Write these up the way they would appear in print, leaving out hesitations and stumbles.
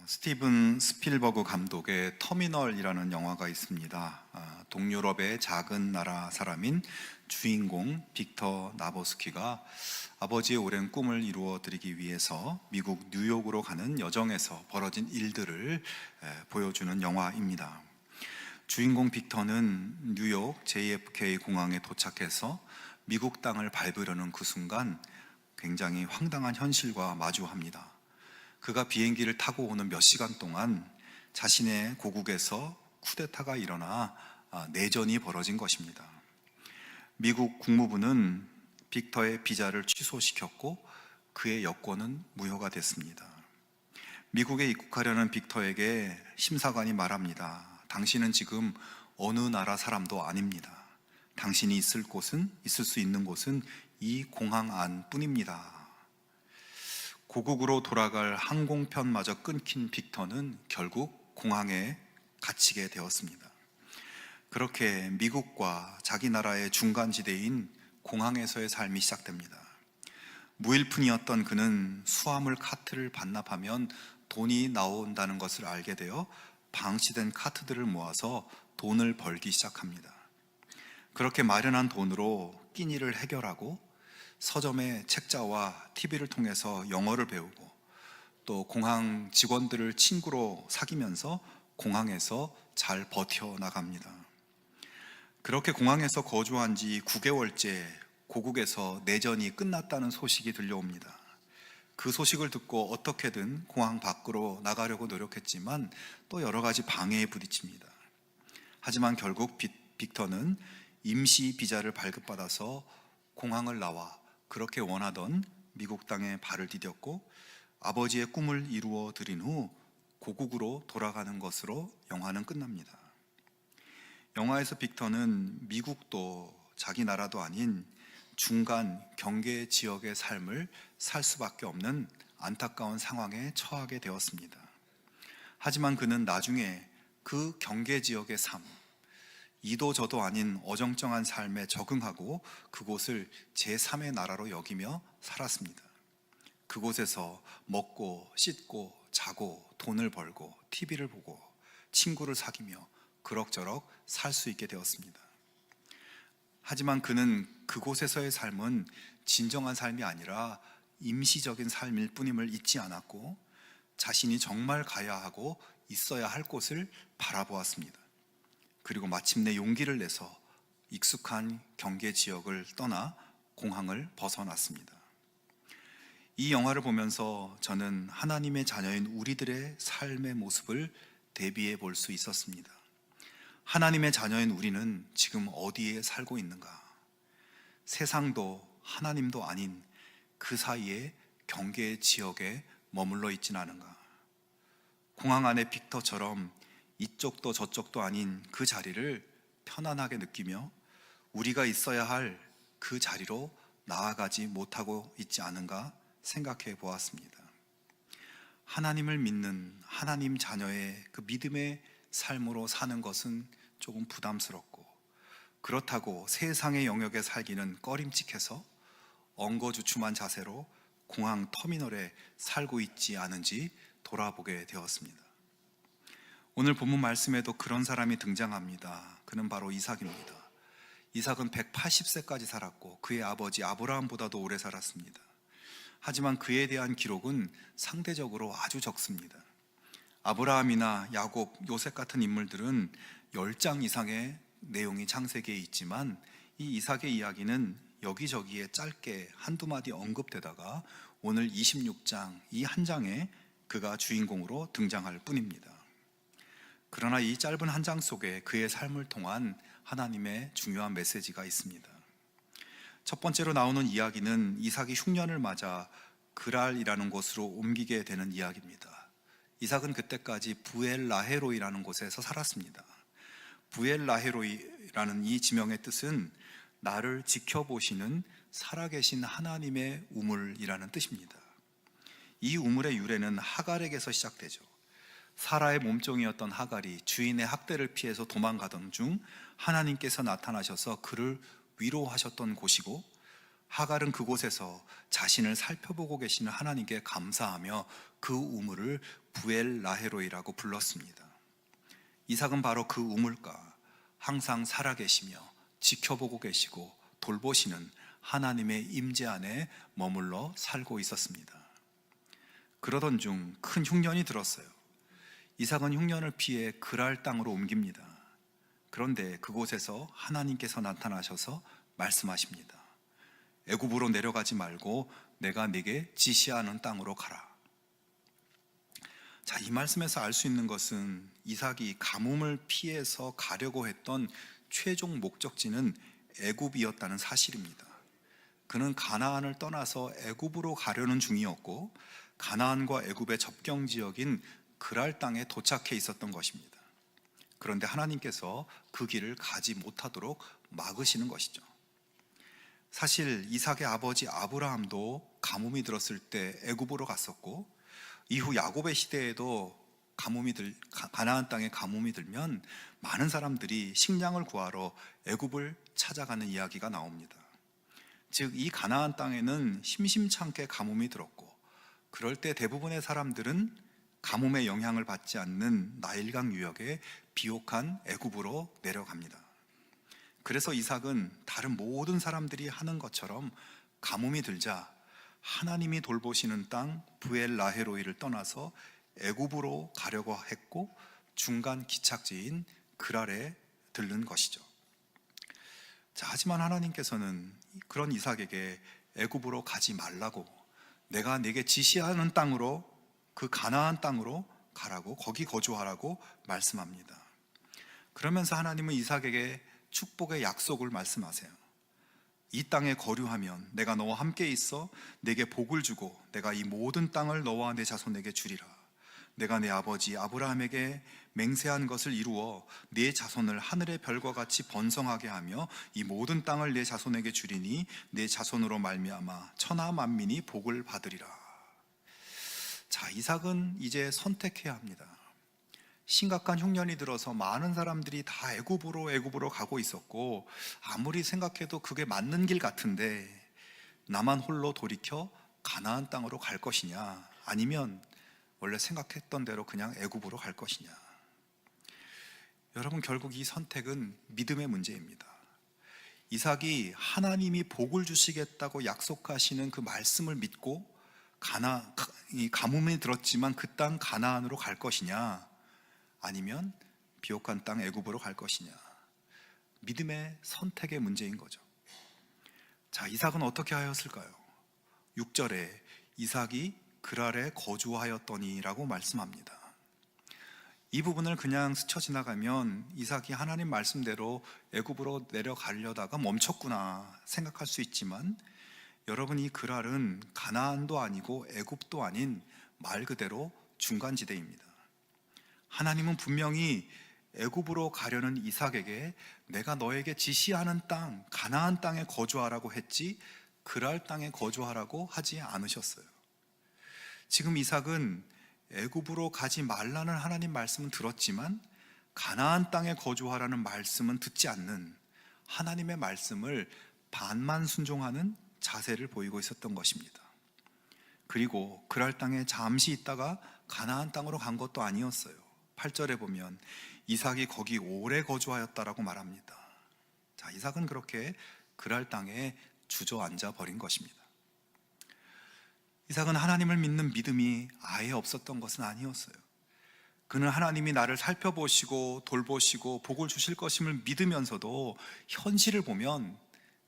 스티븐 스필버그 감독의 터미널이라는 영화가 있습니다. 동유럽의 작은 나라 사람인 주인공 빅터 나보스키가 아버지의 오랜 꿈을 이루어드리기 위해서 미국 뉴욕으로 가는 여정에서 벌어진 일들을 보여주는 영화입니다. 주인공 빅터는 뉴욕 JFK 공항에 도착해서 미국 땅을 밟으려는 그 순간 굉장히 황당한 현실과 마주합니다. 그가 비행기를 타고 오는 몇 시간 동안 자신의 고국에서 쿠데타가 일어나 내전이 벌어진 것입니다. 미국 국무부는 빅터의 비자를 취소시켰고 그의 여권은 무효가 됐습니다. 미국에 입국하려는 빅터에게 심사관이 말합니다. 당신은 지금 어느 나라 사람도 아닙니다. 당신이 있을 수 있는 곳은 이 공항 안뿐입니다. 고국으로 돌아갈 항공편마저 끊긴 빅터는 결국 공항에 갇히게 되었습니다. 그렇게 미국과 자기 나라의 중간지대인 공항에서의 삶이 시작됩니다. 무일푼이었던 그는 수화물 카트를 반납하면 돈이 나온다는 것을 알게 되어 방치된 카트들을 모아서 돈을 벌기 시작합니다. 그렇게 마련한 돈으로 끼니를 해결하고 서점의 책자와 TV를 통해서 영어를 배우고 또 공항 직원들을 친구로 사귀면서 공항에서 잘 버텨나갑니다. 그렇게 공항에서 거주한 지 9개월째 고국에서 내전이 끝났다는 소식이 들려옵니다. 그 소식을 듣고 어떻게든 공항 밖으로 나가려고 노력했지만 또 여러 가지 방해에 부딪힙니다. 하지만 결국 빅터는 임시 비자를 발급받아서 공항을 나와 그렇게 원하던 미국 땅에 발을 디뎠고 아버지의 꿈을 이루어 드린 후 고국으로 돌아가는 것으로 영화는 끝납니다. 영화에서 빅터는 미국도 자기 나라도 아닌 중간 경계 지역의 삶을 살 수밖에 없는 안타까운 상황에 처하게 되었습니다. 하지만 그는 나중에 그 경계 지역의 삶, 이도 저도 아닌 어정쩡한 삶에 적응하고 그곳을 제3의 나라로 여기며 살았습니다. 그곳에서 먹고 씻고 자고 돈을 벌고 TV를 보고 친구를 사귀며 그럭저럭 살 수 있게 되었습니다. 하지만 그는 그곳에서의 삶은 진정한 삶이 아니라 임시적인 삶일 뿐임을 잊지 않았고 자신이 정말 가야 하고 있어야 할 곳을 바라보았습니다. 그리고 마침내 용기를 내서 익숙한 경계 지역을 떠나 공항을 벗어났습니다. 이 영화를 보면서 저는 하나님의 자녀인 우리들의 삶의 모습을 대비해 볼 수 있었습니다. 하나님의 자녀인 우리는 지금 어디에 살고 있는가? 세상도 하나님도 아닌 그 사이에 경계 지역에 머물러 있진 않은가? 공항 안의 빅터처럼 이쪽도 저쪽도 아닌 그 자리를 편안하게 느끼며 우리가 있어야 할 그 자리로 나아가지 못하고 있지 않은가 생각해 보았습니다. 하나님을 믿는 하나님 자녀의 그 믿음의 삶으로 사는 것은 조금 부담스럽고 그렇다고 세상의 영역에 살기는 꺼림칙해서 엉거주춤한 자세로 공항 터미널에 살고 있지 않은지 돌아보게 되었습니다. 오늘 본문 말씀에도 그런 사람이 등장합니다. 그는 바로 이삭입니다. 이삭은 180세까지 살았고 그의 아버지 아브라함보다도 오래 살았습니다. 하지만 그에 대한 기록은 상대적으로 아주 적습니다. 아브라함이나 야곱, 요셉 같은 인물들은 10장 이상의 내용이 창세기에 있지만 이 이삭의 이야기는 여기저기에 짧게 한두 마디 언급되다가 오늘 26장 이 한 장에 그가 주인공으로 등장할 뿐입니다. 그러나 이 짧은 한 장 속에 그의 삶을 통한 하나님의 중요한 메시지가 있습니다. 첫 번째로 나오는 이야기는 이삭이 흉년을 맞아 그랄이라는 곳으로 옮기게 되는 이야기입니다. 이삭은 그때까지 부엘라헤로이라는 곳에서 살았습니다. 부엘라헤로이라는 이 지명의 뜻은 나를 지켜보시는 살아계신 하나님의 우물이라는 뜻입니다. 이 우물의 유래는 하갈에게서 시작되죠. 사라의 몸종이었던 하갈이 주인의 학대를 피해서 도망가던 중 하나님께서 나타나셔서 그를 위로하셨던 곳이고 하갈은 그곳에서 자신을 살펴보고 계시는 하나님께 감사하며 그 우물을 부엘라헤로이라고 불렀습니다. 이삭은 바로 그 우물가, 항상 살아계시며 지켜보고 계시고 돌보시는 하나님의 임재 안에 머물러 살고 있었습니다. 그러던 중 큰 흉년이 들었어요. 이삭은 흉년을 피해 그랄 땅으로 옮깁니다. 그런데 그곳에서 하나님께서 나타나셔서 말씀하십니다. 애굽으로 내려가지 말고 내가 네게 지시하는 땅으로 가라. 자, 이 말씀에서 알 수 있는 것은 이삭이 가뭄을 피해서 가려고 했던 최종 목적지는 애굽이었다는 사실입니다. 그는 가나안을 떠나서 애굽으로 가려는 중이었고 가나안과 애굽의 접경 지역인 그랄 땅에 도착해 있었던 것입니다. 그런데 하나님께서 그 길을 가지 못하도록 막으시는 것이죠. 사실 이삭의 아버지 아브라함도 가뭄이 들었을 때 애굽으로 갔었고 이후 야곱의 시대에도 가나안 땅에 가뭄이 들면 많은 사람들이 식량을 구하러 애굽을 찾아가는 이야기가 나옵니다. 즉, 이 가나안 땅에는 심심찮게 가뭄이 들었고 그럴 때 대부분의 사람들은 가뭄의 영향을 받지 않는 나일강 유역의 비옥한 애굽으로 내려갑니다. 그래서 이삭은 다른 모든 사람들이 하는 것처럼 가뭄이 들자 하나님이 돌보시는 땅 부엘라헤로이를 떠나서 애굽으로 가려고 했고 중간 기착지인 그랄에 들른 것이죠. 자, 하지만 하나님께서는 그런 이삭에게 애굽으로 가지 말라고, 내가 네게 지시하는 땅으로, 그 가나안 땅으로 가라고, 거기 거주하라고 말씀합니다. 그러면서 하나님은 이삭에게 축복의 약속을 말씀하세요. 이 땅에 거류하면 내가 너와 함께 있어 내게 복을 주고 내가 이 모든 땅을 너와 내 자손에게 주리라. 내가 내 아버지 아브라함에게 맹세한 것을 이루어 네 자손을 하늘의 별과 같이 번성하게 하며 이 모든 땅을 내 자손에게 주리니 내 자손으로 말미암아 천하 만민이 복을 받으리라. 자, 이삭은 이제 선택해야 합니다. 심각한 흉년이 들어서 많은 사람들이 다 애굽으로 가고 있었고 아무리 생각해도 그게 맞는 길 같은데 나만 홀로 돌이켜 가나안 땅으로 갈 것이냐, 아니면 원래 생각했던 대로 그냥 애굽으로 갈 것이냐. 여러분, 결국 이 선택은 믿음의 문제입니다. 이삭이 하나님이 복을 주시겠다고 약속하시는 그 말씀을 믿고 이 가뭄이 들었지만 그 땅 가나안으로 갈 것이냐, 아니면 비옥한 땅 애굽으로 갈 것이냐. 믿음의 선택의 문제인 거죠. 자, 이삭은 어떻게 하였을까요? 6절에 이삭이 그랄에 거주하였더니라고 말씀합니다. 이 부분을 그냥 스쳐 지나가면 이삭이 하나님 말씀대로 애굽으로 내려가려다가 멈췄구나 생각할 수 있지만, 여러분, 이 그랄은 가나안도 아니고 애굽도 아닌 말 그대로 중간지대입니다. 하나님은 분명히 애굽으로 가려는 이삭에게 내가 너에게 지시하는 땅 가나안 땅에 거주하라고 했지 그랄 땅에 거주하라고 하지 않으셨어요. 지금 이삭은 애굽으로 가지 말라는 하나님 말씀은 들었지만 가나안 땅에 거주하라는 말씀은 듣지 않는, 하나님의 말씀을 반만 순종하는 자세를 보이고 있었던 것입니다. 그리고 그랄 땅에 잠시 있다가 가나안 땅으로 간 것도 아니었어요. 8절에 보면 이삭이 거기 오래 거주하였다라고 말합니다. 자, 이삭은 그렇게 그랄 땅에 주저앉아 버린 것입니다. 이삭은 하나님을 믿는 믿음이 아예 없었던 것은 아니었어요. 그는 하나님이 나를 살펴보시고 돌보시고 복을 주실 것임을 믿으면서도 현실을 보면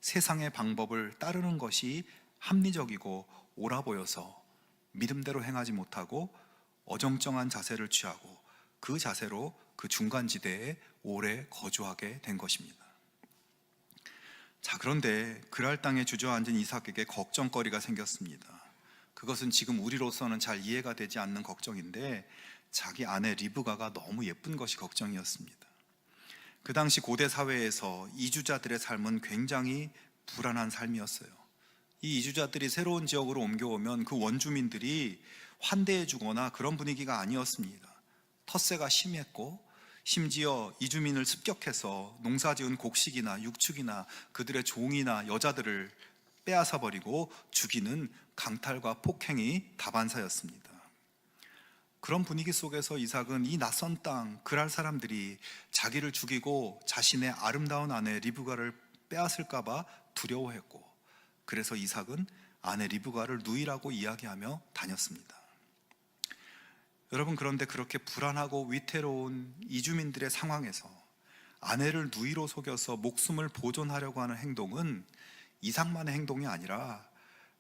세상의 방법을 따르는 것이 합리적이고 옳아 보여서 믿음대로 행하지 못하고 어정쩡한 자세를 취하고 그 자세로 그 중간지대에 오래 거주하게 된 것입니다. 자, 그런데 그랄 땅에 주저앉은 이삭에게 걱정거리가 생겼습니다. 그것은 지금 우리로서는 잘 이해가 되지 않는 걱정인데 자기 아내 리브가가 너무 예쁜 것이 걱정이었습니다. 그 당시 고대 사회에서 이주자들의 삶은 굉장히 불안한 삶이었어요. 이 이주자들이 새로운 지역으로 옮겨오면 그 원주민들이 환대해 주거나 그런 분위기가 아니었습니다. 텃세가 심했고 심지어 이주민을 습격해서 농사지은 곡식이나 육축이나 그들의 종이나 여자들을 빼앗아 버리고 죽이는 강탈과 폭행이 다반사였습니다. 그런 분위기 속에서 이삭은 이 낯선 땅 그랄 사람들이 자기를 죽이고 자신의 아름다운 아내 리브가를 빼앗을까봐 두려워했고, 그래서 이삭은 아내 리브가를 누이라고 이야기하며 다녔습니다. 여러분, 그런데 그렇게 불안하고 위태로운 이주민들의 상황에서 아내를 누이로 속여서 목숨을 보존하려고 하는 행동은 이삭만의 행동이 아니라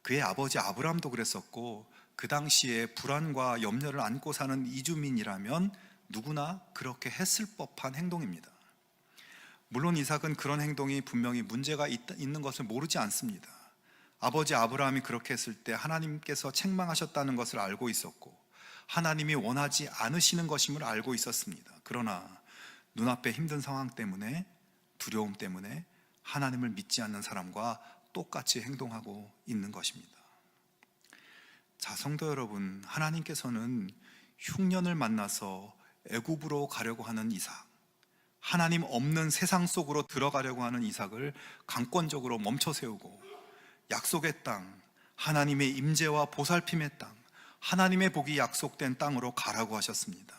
그의 아버지 아브라함도 그랬었고, 그 당시에 불안과 염려를 안고 사는 이주민이라면 누구나 그렇게 했을 법한 행동입니다. 물론 이삭은 그런 행동이 분명히 문제가 있는 것을 모르지 않습니다. 아버지 아브라함이 그렇게 했을 때 하나님께서 책망하셨다는 것을 알고 있었고, 하나님이 원하지 않으시는 것임을 알고 있었습니다. 그러나 눈앞에 힘든 상황 때문에, 두려움 때문에 하나님을 믿지 않는 사람과 똑같이 행동하고 있는 것입니다. 자, 성도 여러분, 하나님께서는 흉년을 만나서 애굽으로 가려고 하는 이삭, 하나님 없는 세상 속으로 들어가려고 하는 이삭을 강권적으로 멈춰 세우고, 약속의 땅, 하나님의 임재와 보살핌의 땅, 하나님의 복이 약속된 땅으로 가라고 하셨습니다.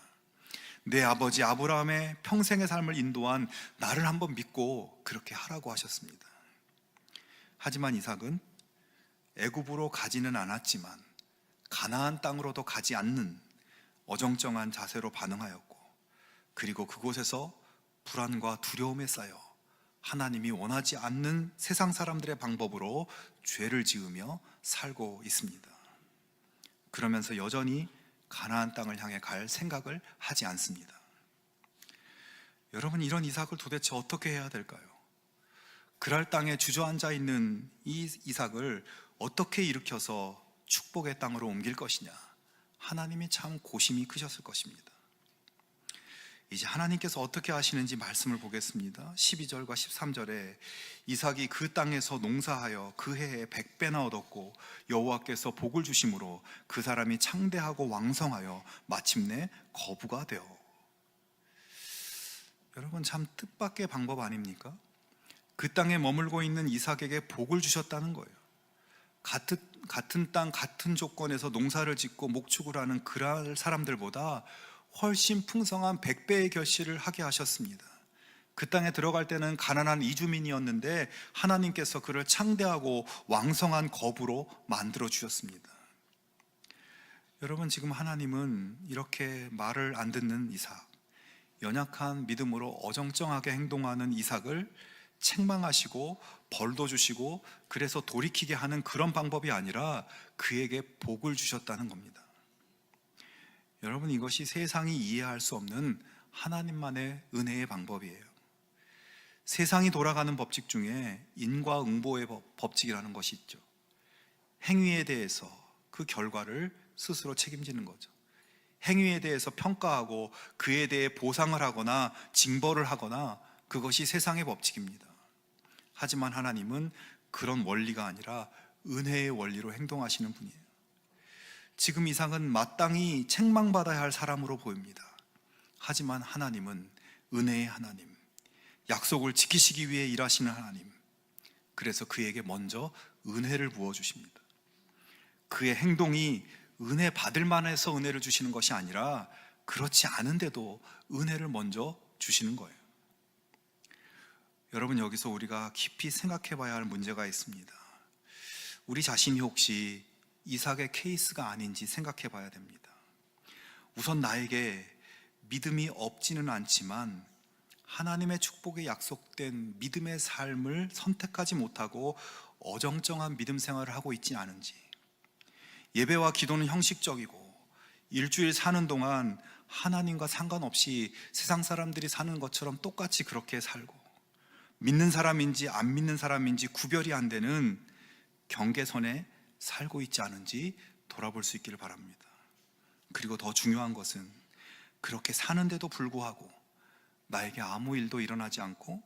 내 아버지 아브라함의 평생의 삶을 인도한 나를 한번 믿고 그렇게 하라고 하셨습니다. 하지만 이삭은 애굽으로 가지는 않았지만 가나안 땅으로도 가지 않는 어정쩡한 자세로 반응하였고, 그리고 그곳에서 불안과 두려움에 쌓여 하나님이 원하지 않는 세상 사람들의 방법으로 죄를 지으며 살고 있습니다. 그러면서 여전히 가나안 땅을 향해 갈 생각을 하지 않습니다. 여러분, 이런 이삭을 도대체 어떻게 해야 될까요? 그랄 땅에 주저앉아 있는 이 이삭을 어떻게 일으켜서 축복의 땅으로 옮길 것이냐, 하나님이 참 고심이 크셨을 것입니다. 이제 하나님께서 어떻게 하시는지 말씀을 보겠습니다. 12절과 13절에 이삭이 그 땅에서 농사하여 그 해에 100배나 얻었고 여호와께서 복을 주심으로 그 사람이 창대하고 왕성하여 마침내 거부가 되어. 여러분, 참 뜻밖의 방법 아닙니까? 그 땅에 머물고 있는 이삭에게 복을 주셨다는 거예요. 같은 땅, 같은 조건에서 농사를 짓고 목축을 하는 그랄 사람들보다 훨씬 풍성한 100배의 결실을 하게 하셨습니다. 그 땅에 들어갈 때는 가난한 이주민이었는데 하나님께서 그를 창대하고 왕성한 거부로 만들어 주셨습니다. 여러분, 지금 하나님은 이렇게 말을 안 듣는 이삭, 연약한 믿음으로 어정쩡하게 행동하는 이삭을 책망하시고 벌도 주시고 그래서 돌이키게 하는 그런 방법이 아니라 그에게 복을 주셨다는 겁니다. 여러분, 이것이 세상이 이해할 수 없는 하나님만의 은혜의 방법이에요. 세상이 돌아가는 법칙 중에 인과응보의 법칙이라는 것이 있죠. 행위에 대해서 그 결과를 스스로 책임지는 거죠. 행위에 대해서 평가하고 그에 대해 보상을 하거나 징벌을 하거나, 그것이 세상의 법칙입니다. 하지만 하나님은 그런 원리가 아니라 은혜의 원리로 행동하시는 분이에요. 지금 이삭은 마땅히 책망받아야 할 사람으로 보입니다. 하지만 하나님은 은혜의 하나님, 약속을 지키시기 위해 일하시는 하나님, 그래서 그에게 먼저 은혜를 부어주십니다. 그의 행동이 은혜 받을 만해서 은혜를 주시는 것이 아니라 그렇지 않은데도 은혜를 먼저 주시는 거예요. 여러분, 여기서 우리가 깊이 생각해 봐야 할 문제가 있습니다. 우리 자신이 혹시 이삭의 케이스가 아닌지 생각해 봐야 됩니다. 우선 나에게 믿음이 없지는 않지만 하나님의 축복에 약속된 믿음의 삶을 선택하지 못하고 어정쩡한 믿음 생활을 하고 있지 않은지, 예배와 기도는 형식적이고 일주일 사는 동안 하나님과 상관없이 세상 사람들이 사는 것처럼 똑같이 그렇게 살고, 믿는 사람인지 안 믿는 사람인지 구별이 안 되는 경계선에 살고 있지 않은지 돌아볼 수 있기를 바랍니다. 그리고 더 중요한 것은 그렇게 사는데도 불구하고 나에게 아무 일도 일어나지 않고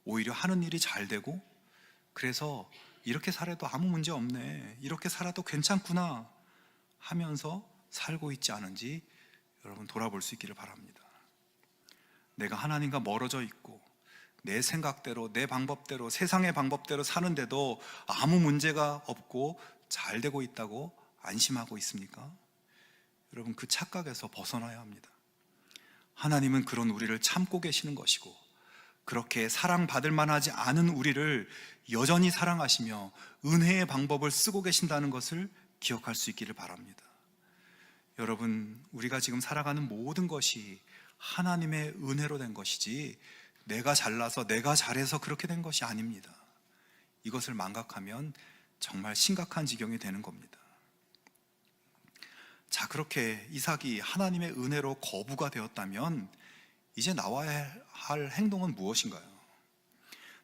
오히려 하는 일이 잘 되고, 그래서 이렇게 살아도 아무 문제 없네, 이렇게 살아도 괜찮구나 하면서 살고 있지 않은지 여러분 돌아볼 수 있기를 바랍니다. 내가 하나님과 멀어져 있고 내 생각대로, 내 방법대로, 세상의 방법대로 사는데도 아무 문제가 없고 잘 되고 있다고 안심하고 있습니까? 여러분, 그 착각에서 벗어나야 합니다. 하나님은 그런 우리를 참고 계시는 것이고, 그렇게 사랑받을 만하지 않은 우리를 여전히 사랑하시며 은혜의 방법을 쓰고 계신다는 것을 기억할 수 있기를 바랍니다. 여러분, 우리가 지금 살아가는 모든 것이 하나님의 은혜로 된 것이지 내가 잘나서 내가 잘해서 그렇게 된 것이 아닙니다. 이것을 망각하면 정말 심각한 지경이 되는 겁니다. 자, 그렇게 이삭이 하나님의 은혜로 거부가 되었다면 이제 나와야 할 행동은 무엇인가요?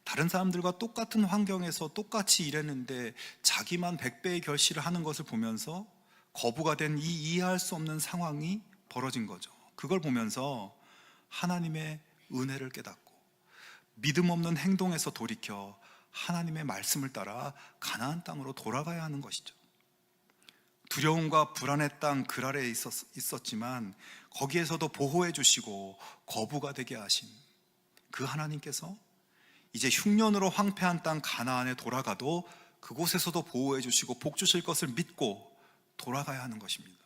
다른 사람들과 똑같은 환경에서 똑같이 일했는데 자기만 100배의 결실을 하는 것을 보면서 거부가 된 이 이해할 수 없는 상황이 벌어진 거죠. 그걸 보면서 하나님의 은혜를 깨닫고 믿음 없는 행동에서 돌이켜 하나님의 말씀을 따라 가나안 땅으로 돌아가야 하는 것이죠. 두려움과 불안의 땅 그랄에 있었지만 거기에서도 보호해 주시고 거부가 되게 하신 그 하나님께서 이제 흉년으로 황폐한 땅 가나안에 돌아가도 그곳에서도 보호해 주시고 복 주실 것을 믿고 돌아가야 하는 것입니다.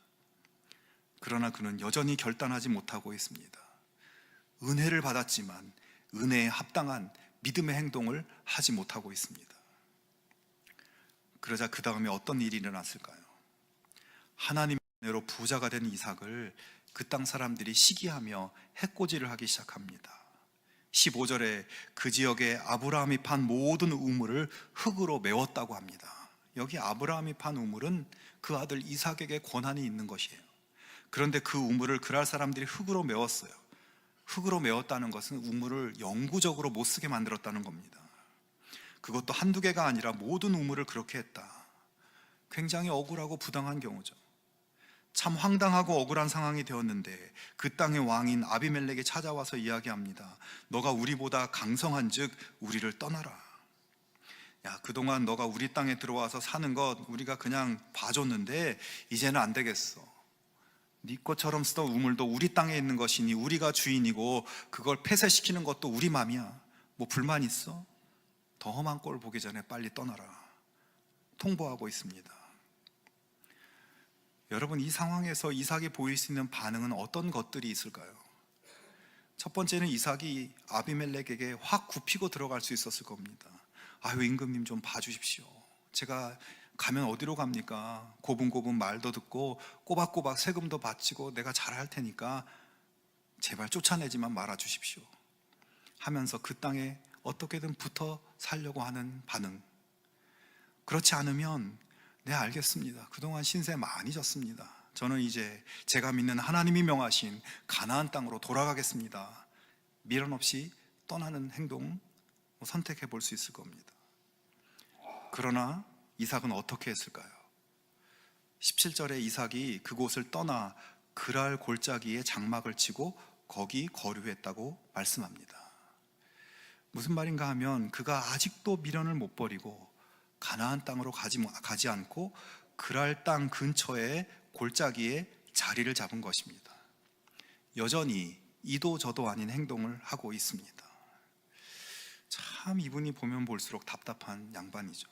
그러나 그는 여전히 결단하지 못하고 있습니다. 은혜를 받았지만 은혜에 합당한 믿음의 행동을 하지 못하고 있습니다. 그러자 그 다음에 어떤 일이 일어났을까요? 하나님의 은혜로 부자가 된 이삭을 그 땅 사람들이 시기하며 해코지를 하기 시작합니다. 15절에 그 지역에 아브라함이 판 모든 우물을 흙으로 메웠다고 합니다. 여기 아브라함이 판 우물은 그 아들 이삭에게 권한이 있는 것이에요. 그런데 그 우물을 그랄 사람들이 흙으로 메웠어요. 흙으로 메웠다는 것은 우물을 영구적으로 못 쓰게 만들었다는 겁니다. 그것도 한두 개가 아니라 모든 우물을 그렇게 했다. 굉장히 억울하고 부당한 경우죠. 참 황당하고 억울한 상황이 되었는데 그 땅의 왕인 아비멜렉이 찾아와서 이야기합니다. 너가 우리보다 강성한 즉 우리를 떠나라. 야, 그동안 너가 우리 땅에 들어와서 사는 것 우리가 그냥 봐줬는데 이제는 안 되겠어. 네 것처럼 쓰던 우물도 우리 땅에 있는 것이니 우리가 주인이고 그걸 폐쇄시키는 것도 우리 맘이야. 뭐 불만 있어? 더 험한 꼴 보기 전에 빨리 떠나라. 통보하고 있습니다. 여러분, 이 상황에서 이삭이 보일 수 있는 반응은 어떤 것들이 있을까요? 첫 번째는 이삭이 아비멜렉에게 확 굽히고 들어갈 수 있었을 겁니다. 아유, 임금님 좀 봐주십시오. 제가 가면 어디로 갑니까? 고분고분 말도 듣고 꼬박꼬박 세금도 바치고 내가 잘할 테니까 제발 쫓아내지만 말아주십시오 하면서 그 땅에 어떻게든 붙어 살려고 하는 반응. 그렇지 않으면 네, 알겠습니다. 그동안 신세 많이 졌습니다. 저는 이제 제가 믿는 하나님이 명하신 가나안 땅으로 돌아가겠습니다. 미련 없이 떠나는 행동 선택해 볼 수 있을 겁니다. 그러나 이삭은 어떻게 했을까요? 17절에 이삭이 그곳을 떠나 그랄 골짜기에 장막을 치고 거기 거류했다고 말씀합니다. 무슨 말인가 하면 그가 아직도 미련을 못 버리고 가나안 땅으로 가지 않고 그랄 땅 근처에 골짜기에 자리를 잡은 것입니다. 여전히 이도 저도 아닌 행동을 하고 있습니다. 참 이분이 보면 볼수록 답답한 양반이죠.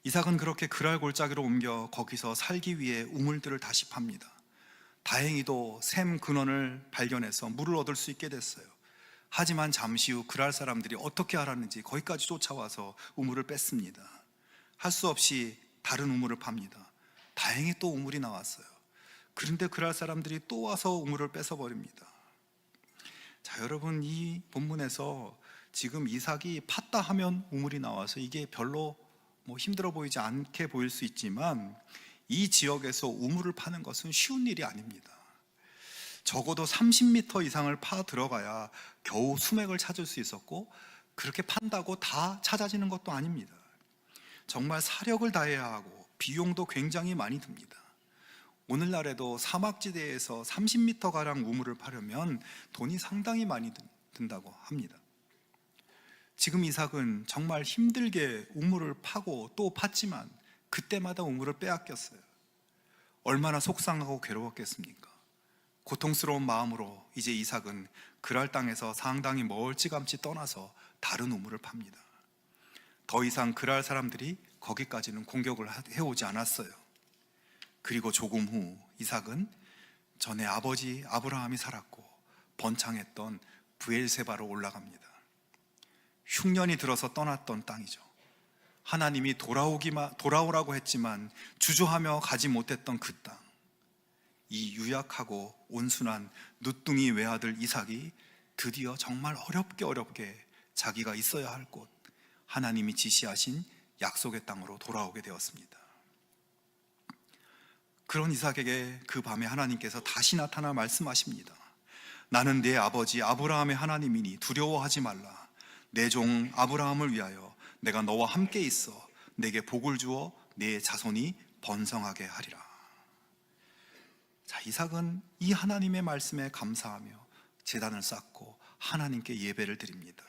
이삭은 그렇게 그랄 골짜기로 옮겨 거기서 살기 위해 우물들을 다시 팝니다. 다행히도 샘 근원을 발견해서 물을 얻을 수 있게 됐어요. 하지만 잠시 후 그랄 사람들이 어떻게 알았는지 거기까지 쫓아와서 우물을 뺐습니다. 할 수 없이 다른 우물을 팝니다. 다행히 또 우물이 나왔어요. 그런데 그랄 사람들이 또 와서 우물을 뺏어버립니다. 자, 여러분, 이 본문에서 지금 이삭이 팠다 하면 우물이 나와서 이게 별로 힘들어 보이지 않게 보일 수 있지만 이 지역에서 우물을 파는 것은 쉬운 일이 아닙니다. 적어도 30m 이상을 파 들어가야 겨우 수맥을 찾을 수 있었고 그렇게 판다고 다 찾아지는 것도 아닙니다. 정말 사력을 다해야 하고 비용도 굉장히 많이 듭니다. 오늘날에도 사막지대에서 30m가량 우물을 파려면 돈이 상당히 많이 든다고 합니다. 지금 이삭은 정말 힘들게 우물을 파고 또 팠지만 그때마다 우물을 빼앗겼어요. 얼마나 속상하고 괴로웠겠습니까? 고통스러운 마음으로 이제 이삭은 그랄 땅에서 상당히 멀찌감치 떠나서 다른 우물을 팝니다. 더 이상 그랄 사람들이 거기까지는 공격을 해오지 않았어요. 그리고 조금 후 이삭은 전에 아버지 아브라함이 살았고 번창했던 브엘세바로 올라갑니다. 흉년이 들어서 떠났던 땅이죠. 하나님이 돌아오라고 했지만 주저하며 가지 못했던 그 땅. 이 유약하고 온순한 늦둥이 외아들 이삭이 드디어 정말 어렵게 자기가 있어야 할 곳, 하나님이 지시하신 약속의 땅으로 돌아오게 되었습니다. 그런 이삭에게 그 밤에 하나님께서 다시 나타나 말씀하십니다. 나는 내 아버지 아브라함의 하나님이니 두려워하지 말라. 내 종 아브라함을 위하여 내가 너와 함께 있어 내게 복을 주어 내 자손이 번성하게 하리라. 자, 이삭은 이 하나님의 말씀에 감사하며 제단을 쌓고 하나님께 예배를 드립니다.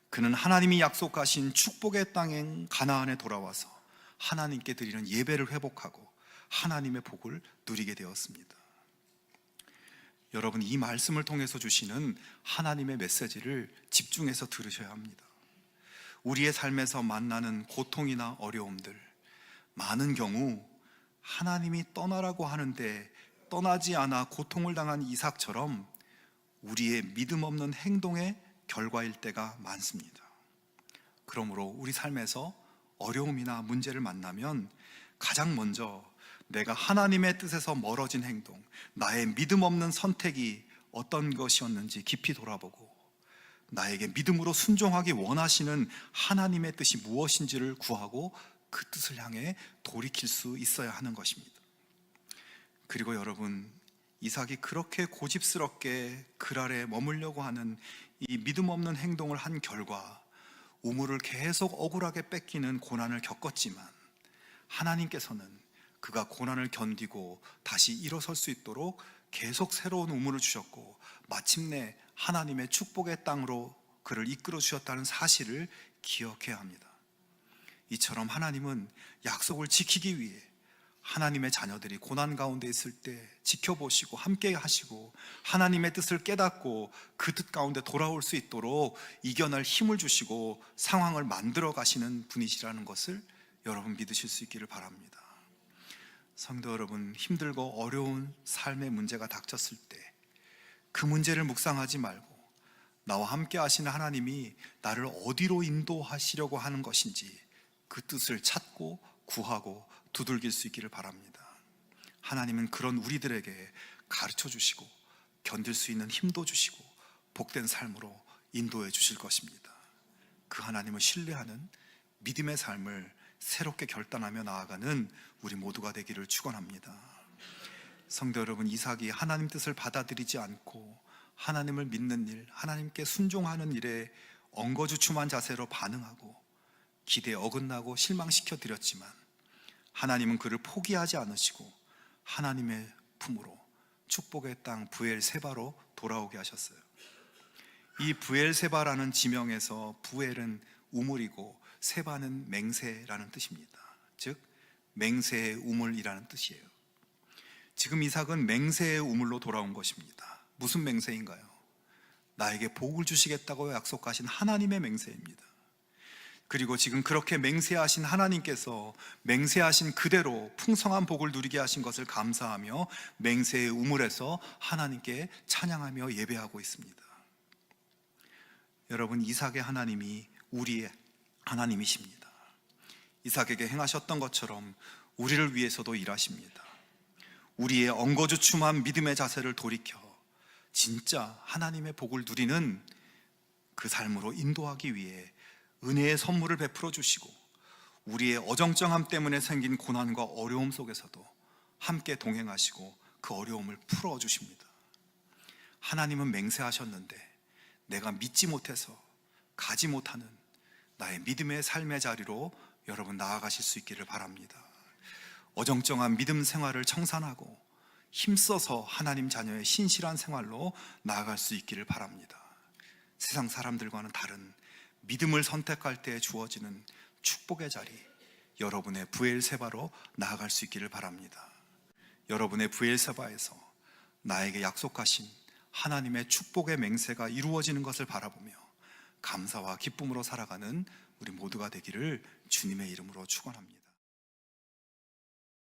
그는 하나님이 약속하신 축복의 땅인 가나안에 돌아와서 하나님께 드리는 예배를 회복하고 하나님의 복을 누리게 되었습니다. 여러분, 이 말씀을 통해서 주시는 하나님의 메시지를 집중해서 들으셔야 합니다. 우리의 삶에서 만나는 고통이나 어려움들, 많은 경우 하나님이 떠나라고 하는데 떠나지 않아 고통을 당한 이삭처럼 우리의 믿음 없는 행동의 결과일 때가 많습니다. 그러므로 우리 삶에서 어려움이나 문제를 만나면 가장 먼저 내가 하나님의 뜻에서 멀어진 행동, 나의 믿음 없는 선택이 어떤 것이었는지 깊이 돌아보고 나에게 믿음으로 순종하기 원하시는 하나님의 뜻이 무엇인지를 구하고 그 뜻을 향해 돌이킬 수 있어야 하는 것입니다. 그리고 여러분, 이삭이 그렇게 고집스럽게 글 아래 머물려고 하는 이 믿음 없는 행동을 한 결과 우물을 계속 억울하게 뺏기는 고난을 겪었지만 하나님께서는 그가 고난을 견디고 다시 일어설 수 있도록 계속 새로운 우물을 주셨고 마침내 하나님의 축복의 땅으로 그를 이끌어 주셨다는 사실을 기억해야 합니다. 이처럼 하나님은 약속을 지키기 위해 하나님의 자녀들이 고난 가운데 있을 때 지켜보시고 함께 하시고 하나님의 뜻을 깨닫고 그 뜻 가운데 돌아올 수 있도록 이겨낼 힘을 주시고 상황을 만들어 가시는 분이시라는 것을 여러분 믿으실 수 있기를 바랍니다. 성도 여러분, 힘들고 어려운 삶의 문제가 닥쳤을 때 그 문제를 묵상하지 말고 나와 함께 하시는 하나님이 나를 어디로 인도하시려고 하는 것인지 그 뜻을 찾고 구하고 두들길 수 있기를 바랍니다. 하나님은 그런 우리들에게 가르쳐 주시고 견딜 수 있는 힘도 주시고 복된 삶으로 인도해 주실 것입니다. 그 하나님을 신뢰하는 믿음의 삶을 새롭게 결단하며 나아가는 우리 모두가 되기를 축원합니다. 성도 여러분, 이삭이 하나님 뜻을 받아들이지 않고 하나님을 믿는 일, 하나님께 순종하는 일에 엉거주춤한 자세로 반응하고 기대에 어긋나고 실망시켜 드렸지만 하나님은 그를 포기하지 않으시고 하나님의 품으로 축복의 땅 브엘세바로 돌아오게 하셨어요. 이 브엘세바라는 지명에서 브엘은 우물이고 세바는 맹세라는 뜻입니다. 즉 맹세의 우물이라는 뜻이에요. 지금 이삭은 맹세의 우물로 돌아온 것입니다. 무슨 맹세인가요? 나에게 복을 주시겠다고 약속하신 하나님의 맹세입니다. 그리고 지금 그렇게 맹세하신 하나님께서 맹세하신 그대로 풍성한 복을 누리게 하신 것을 감사하며 맹세의 우물에서 하나님께 찬양하며 예배하고 있습니다. 여러분, 이삭의 하나님이 우리의 하나님이십니다. 이삭에게 행하셨던 것처럼 우리를 위해서도 일하십니다. 우리의 엉거주춤한 믿음의 자세를 돌이켜 진짜 하나님의 복을 누리는 그 삶으로 인도하기 위해 은혜의 선물을 베풀어 주시고 우리의 어정쩡함 때문에 생긴 고난과 어려움 속에서도 함께 동행하시고 그 어려움을 풀어 주십니다. 하나님은 맹세하셨는데 내가 믿지 못해서 가지 못하는 나의 믿음의 삶의 자리로 여러분 나아가실 수 있기를 바랍니다. 어정쩡한 믿음 생활을 청산하고 힘써서 하나님 자녀의 신실한 생활로 나아갈 수 있기를 바랍니다. 세상 사람들과는 다른 믿음을 선택할 때 주어지는 축복의 자리, 여러분의 브엘세바로 나아갈 수 있기를 바랍니다. 여러분의 브엘세바에서 나에게 약속하신 하나님의 축복의 맹세가 이루어지는 것을 바라보며 감사와 기쁨으로 살아가는 우리 모두가 되기를 주님의 이름으로 축원합니다.